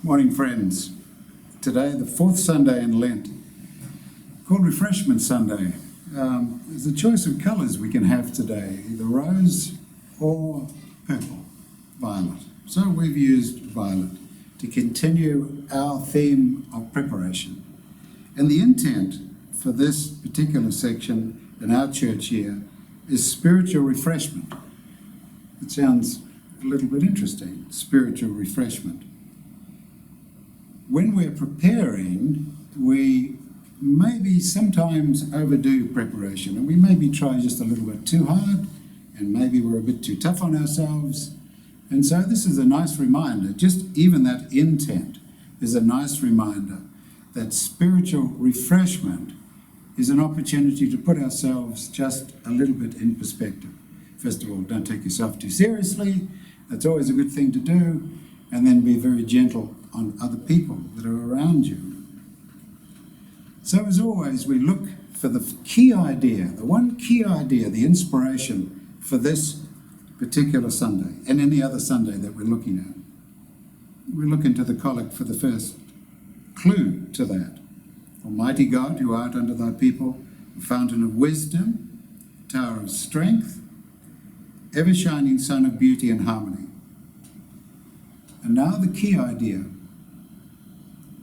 Morning, friends. Today, the fourth Sunday in Lent, called Refreshment Sunday. There's a choice of colours we can have today, either rose or purple, violet. So we've used violet to continue our theme of preparation. And the intent for this particular section in our church year is spiritual refreshment. It sounds a little bit interesting, spiritual refreshment. When we're preparing, we maybe sometimes overdo preparation, and we maybe try just a little bit too hard, and maybe we're a bit too tough on ourselves. And so this is a nice reminder, just even that intent is a nice reminder that spiritual refreshment is an opportunity to put ourselves just a little bit in perspective. First of all, don't take yourself too seriously. That's always a good thing to do. And then be very gentle on other people that are around you. So as always, we look for the key idea, the one key idea, the inspiration for this particular Sunday and any other Sunday that we're looking at. We look into the collect for the first clue to that. Almighty God, who art unto thy people, a fountain of wisdom, tower of strength, ever-shining sun of beauty and harmony. And now the key idea.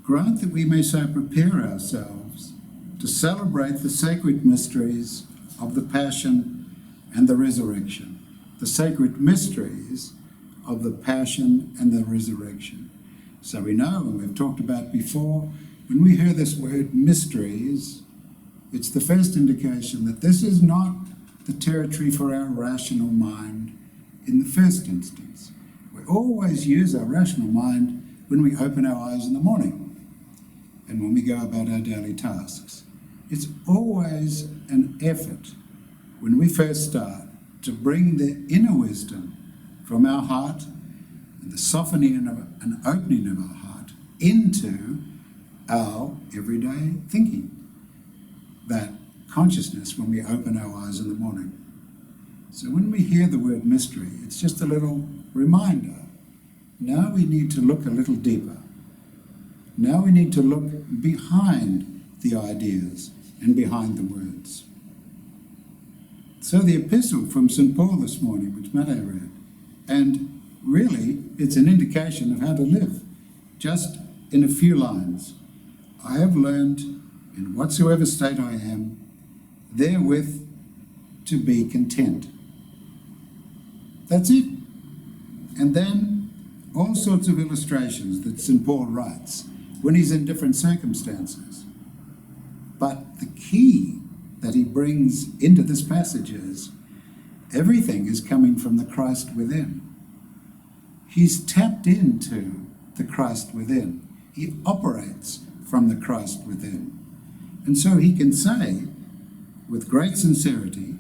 Grant that we may so prepare ourselves to celebrate the sacred mysteries of the Passion and the Resurrection. The sacred mysteries of the Passion and the Resurrection. So we know, and we've talked about before, when we hear this word mysteries, it's the first indication that this is not the territory for our rational mind in the first instance. We always use our rational mind when we open our eyes in the morning and when we go about our daily tasks. It's always an effort when we first start to bring the inner wisdom from our heart and the softening and opening of our heart into our everyday thinking. That consciousness when we open our eyes in the morning. So when we hear the word mystery, it's just a little reminder. Now we need to look a little deeper. Now we need to look behind the ideas and behind the words. So the epistle from St. Paul this morning, which Matt read, and really it's an indication of how to live. Just in a few lines. I have learned in whatsoever state I am, therewith to be content. That's it. And then all sorts of illustrations that St. Paul writes when he's in different circumstances. But the key that he brings into this passage is everything is coming from the Christ within. He's tapped into the Christ within. He operates from the Christ within. And so he can say, with great sincerity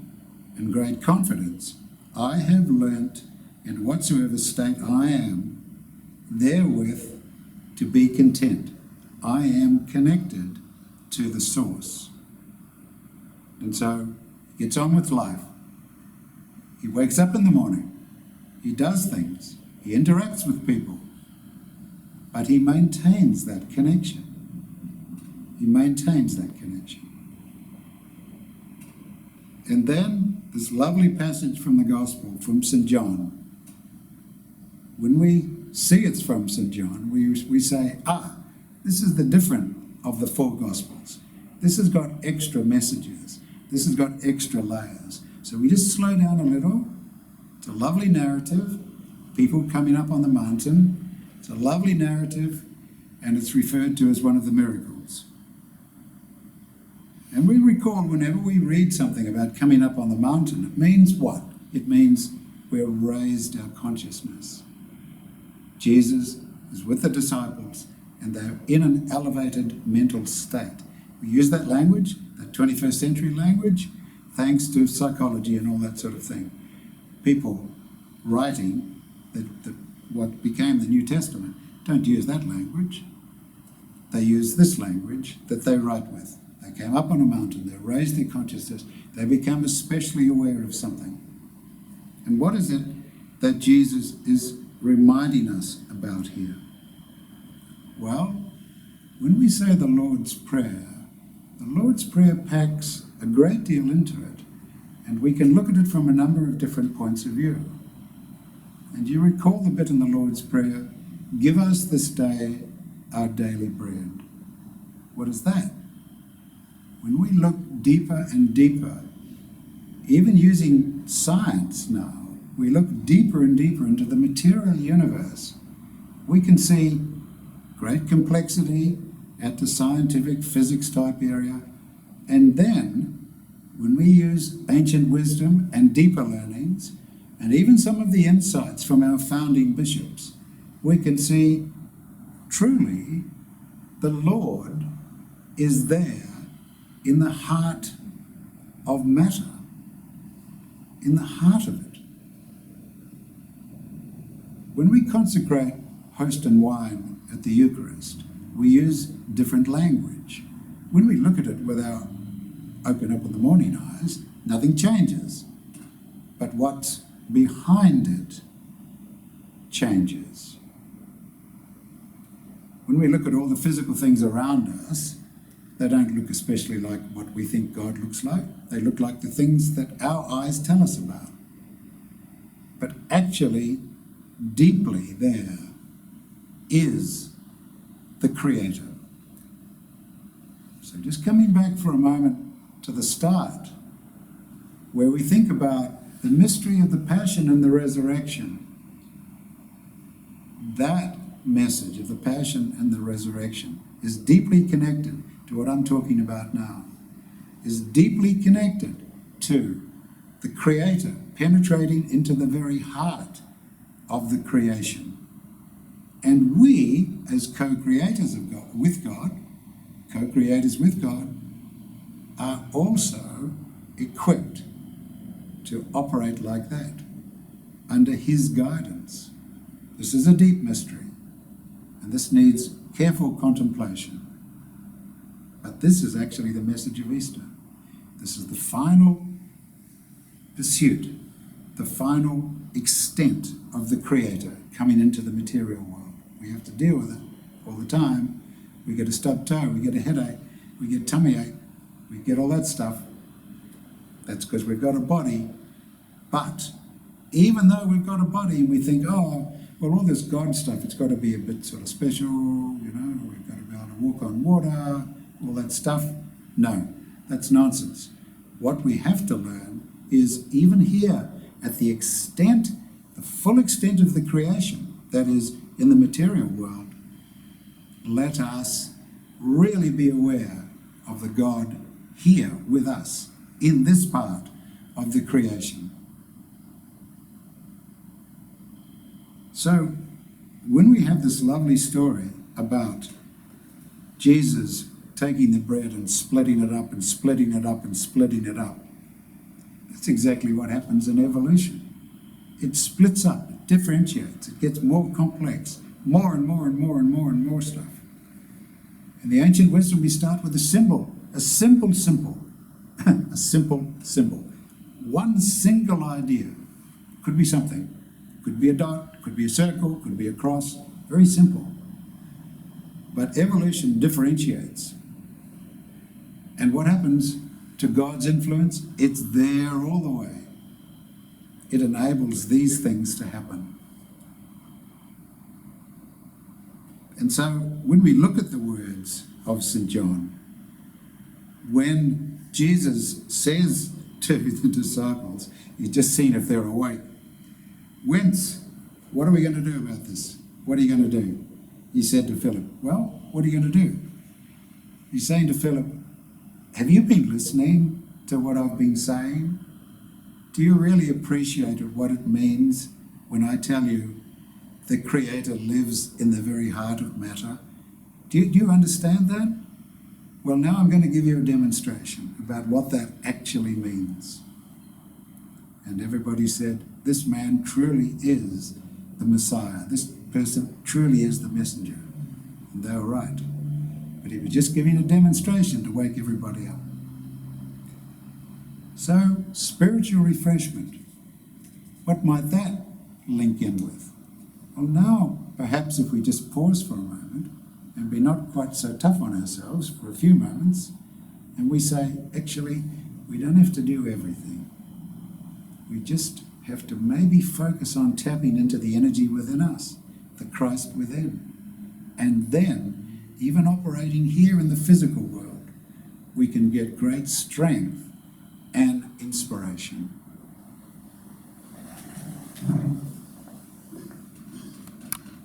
and great confidence, I have learnt in whatsoever state I am, therewith to be content. I am connected to the source. And so he gets on with life. He wakes up in the morning. He does things. He interacts with people. But he maintains that connection. He maintains that connection. And then this lovely passage from the Gospel from St. John. When we see it's from St. John, we say, this is the different of the four Gospels. This has got extra messages. This has got extra layers. So we just slow down a little. It's a lovely narrative. People coming up on the mountain. It's a lovely narrative, and it's referred to as one of the miracles. And we recall whenever we read something about coming up on the mountain, it means what? It means we're raised our consciousness. Jesus is with the disciples and they're in an elevated mental state. We use that language, that 21st century language, thanks to psychology and all that sort of thing. People writing what became the New Testament don't use that language. They use this language that they write with. They came up on a mountain, they raised their consciousness, they become especially aware of something. And what is it that Jesus is reminding us about here? Well, when we say the Lord's Prayer packs a great deal into it, and we can look at it from a number of different points of view. And you recall the bit in the Lord's Prayer, give us this day our daily bread. What is that? When we look deeper and deeper, even using science now, we look deeper and deeper into the material universe, we can see great complexity at the scientific physics type area. And then, when we use ancient wisdom and deeper learnings, and even some of the insights from our founding bishops, we can see truly the Lord is there in the heart of matter, in the heart of it. When we consecrate host and wine at the Eucharist, we use different language. When we look at it with our open up in the morning eyes, nothing changes. But what's behind it changes. When we look at all the physical things around us, they don't look especially like what we think God looks like. They look like the things that our eyes tell us about. But actually, deeply there is the Creator. So just coming back for a moment to the start, where we think about the mystery of the Passion and the Resurrection. That message of the Passion and the Resurrection is deeply connected to what I'm talking about now, is deeply connected to the Creator penetrating into the very heart of the creation. And we, as co-creators of God, with God, co-creators with God, are also equipped to operate like that, under His guidance. This is a deep mystery, and this needs careful contemplation. But this is actually the message of Easter. This is the final pursuit, the final extent of the Creator coming into the material world. We have to deal with it all the time. We get a stubbed toe, we get a headache, we get tummy ache, we get all that stuff. That's because we've got a body. But even though we've got a body and we think, oh, well, all this God stuff, it's got to be a bit sort of special, we've got to be able to walk on water, all that stuff. No, that's nonsense. What we have to learn is, even here, at the extent, the full extent of the creation, that is, in the material world, let us really be aware of the God here with us, in this part of the creation. So, when we have this lovely story about Jesus taking the bread and splitting it up and splitting it up and splitting it up, that's exactly what happens in evolution. It splits up, it differentiates, it gets more complex, more and more and more and more and more stuff. In the ancient wisdom, we start with a symbol, a simple symbol, a simple symbol. One single idea. Could be something. Could be a dot, could be a circle, could be a cross. Very simple. But evolution differentiates. And what happens to God's influence? It's there all the way. It enables these things to happen. And so when we look at the words of St. John, when Jesus says to the disciples, he's just seen if they're awake, whence, what are we going to do about this? What are you going to do? He said to Philip, well, what are you going to do? He's saying to Philip, have you been listening to what I've been saying? Do you really appreciate what it means when I tell you the Creator lives in the very heart of matter? Do you understand that? Well, now I'm going to give you a demonstration about what that actually means. And everybody said, this man truly is the Messiah. This person truly is the messenger. And they were right. But he was just giving a demonstration to wake everybody up. So, spiritual refreshment. What might that link in with? Well, now, perhaps if we just pause for a moment and be not quite so tough on ourselves for a few moments, and we say, actually, we don't have to do everything. We just have to maybe focus on tapping into the energy within us, the Christ within. And then, even operating here in the physical world, we can get great strength and inspiration.